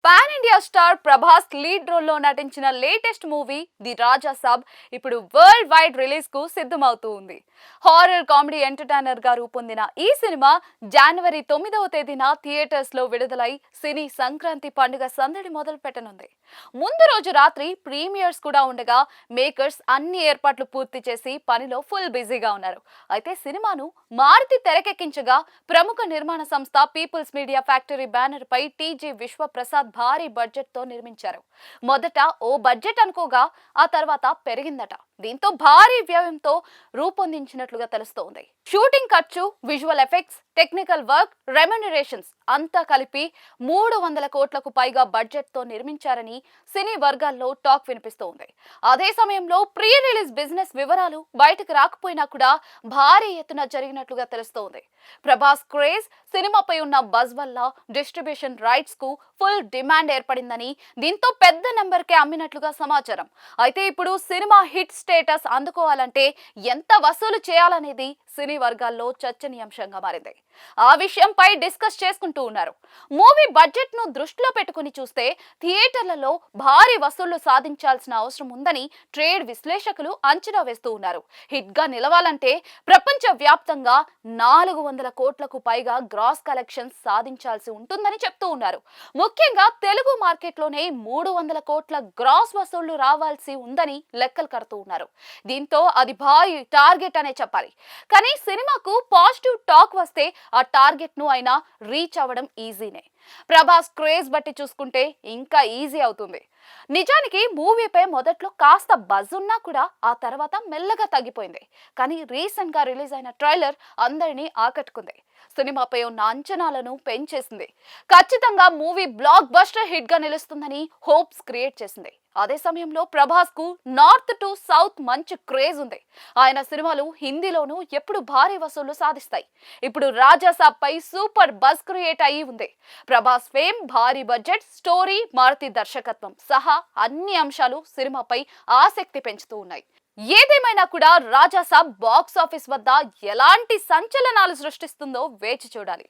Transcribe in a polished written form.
Pan India star Prabhas lead role లో నటించిన latest movie the Raja Saab ఇప్పుడు వరల్డ్ వైడ్ రిలీజ్ కు సిద్ధమవుతూ ఉంది. హారర్ కామెడీ ఎంటర్టైనర్ గా రూపొందిన ఈ సినిమా జనవరి 9వ తేదీన థియేటర్స్ లో విడుదలై సినీ సంక్రాంతి పండుగ సందడి మొదలు పెట్టనుంది. ముందు రోజు రాత్రి ప్రీమియర్స్ కూడా ఉండగా మేకర్స్ అన్ని ఏర్పాట్లు పూర్తి చేసి పనిలో ఫుల్ బిజీగా ఉన్నారు. అయితే సినిమాను మారుతి తెరకెక్కించగా ప్రముఖ నిర్మాణ సంస్థ పీపుల్స్ మీడియా ఫ్యాక్టరీ బ్యానర్ పై టీజీ విశ్వప్రసాద్ భారీ బడ్జెట్ తో నిర్మించారు. మొదట ఓ బడ్జెట్ అనుకోగా ఆ తర్వాత పెరిగిందట. దీంతో భారీ వ్యయంతో రూపొందించినట్లుగా తెలుస్తోంది. షూటింగ్ ఖర్చు, visual effects, technical work, remunerations అంతా కలిపి 300 కోట్లకు పైగా బడ్జెట్ తో నిర్మించారని సినీ వర్గాల్లో టాక్ వినిపిస్తోంది. అదే సమయంలో ప్రీ రిలీజ్ బిజినెస్ వివరాలు బయటకు రాకపోయినా కూడా భారీ ఎత్తున జరిగినట్లుగా తెలుస్తోంది. ప్రభాస్ క్రేజ్, సినిమాపై ఉన్న బజ్ వల్ల డిస్ట్రిబ్యూషన్ రైట్స్ కు ఫుల్ డిమాండ్ ఏర్పడిందని, దీంతో పెద్ద నెంబర్ కే అమ్మినట్లుగా సమాచారం. అయితే ఇప్పుడు సినిమా హిట్ స్టేటస్ అందుకోవాలంటే ఎంత వసూలు చేయాలనేది సినీ వర్గాల్లో చర్చనీయాంశంగా మారింది. ఆ విషయంపై డిస్కస్ చేసుకుంటూ ఉన్నారు. మూవీ బడ్జెట్ ను దృష్టిలో పెట్టుకుని చూస్తే థియేటర్లలో భారీ వసూళ్లు సాధించాల్సిన అవసరం ఉందని ట్రేడ్ విశ్లేషకులు అంచనా వేస్తూ ఉన్నారు. హిట్ గా నిలవాలంటే ప్రపంచ వ్యాప్తంగా 400 కోట్లకు పైగా గ్రాస్ కలెక్షన్స్ సాధించాల్సి ఉంటుందని చెప్తూ ఉన్నారు. ముఖ్యంగా తెలుగు మార్కెట్ లోనే 300 కోట్ల గ్రాస్ వసూళ్లు రావాల్సి ఉందని లెక్కలు కడుతూ ఉన్నారు. దీంతో అది భారీ టార్గెట్ అనే చెప్పాలి. కానీ సినిమాకు పాజిటివ్ టాక్ వస్తే ఆ టార్గెట్ ను అయినా రీచ్ అవ్వడం ఈజీనే. ప్రభాస్ క్రేజ్ బట్టి చూసుకుంటే ఇంకా ఈజీ అవుతుంది. నిజానికి మూవీపై మొదట్లో కాస్త బజ్ ఉన్నా కూడా ఆ తర్వాత మెల్లగా తగ్గిపోయింది. కానీ రీసెంట్ గా రిలీజ్ అయిన ట్రైలర్ అందరినీ ఆకట్టుకుంది. సినిమాపై ఉన్న అంచనాలను పెంచేసింది. ఖచ్చితంగా మూవీ బ్లాక్ బస్టర్ హిట్ గా నిలుస్తుందని హోప్స్ క్రియేట్ చేసింది. అదే సమయంలో ప్రభాస్ కు నార్త్ టు సౌత్ మంచి క్రేజ్ ఉంది. ఆయన సినిమాలు హిందీలోనూ ఎప్పుడు భారీ వసూళ్లు సాధిస్తాయి. ఇప్పుడు రాజా సాబ్ పై సూపర్ బజ్ క్రియేట్ అయ్యి ఉంది. ప్రభాస్ ఫేమ్, భారీ బడ్జెట్, స్టోరీ, మారుతి దర్శకత్వం సహా అన్ని అంశాలు సినిమాపై ఆసక్తి పెంచుతూ ఉన్నాయి. ఏదేమైనా కూడా రాజా సాబ్ బాక్స్ ఆఫీస్ వద్ద ఎలాంటి సంచలనాలు సృష్టిస్తుందో వేచి చూడాలి.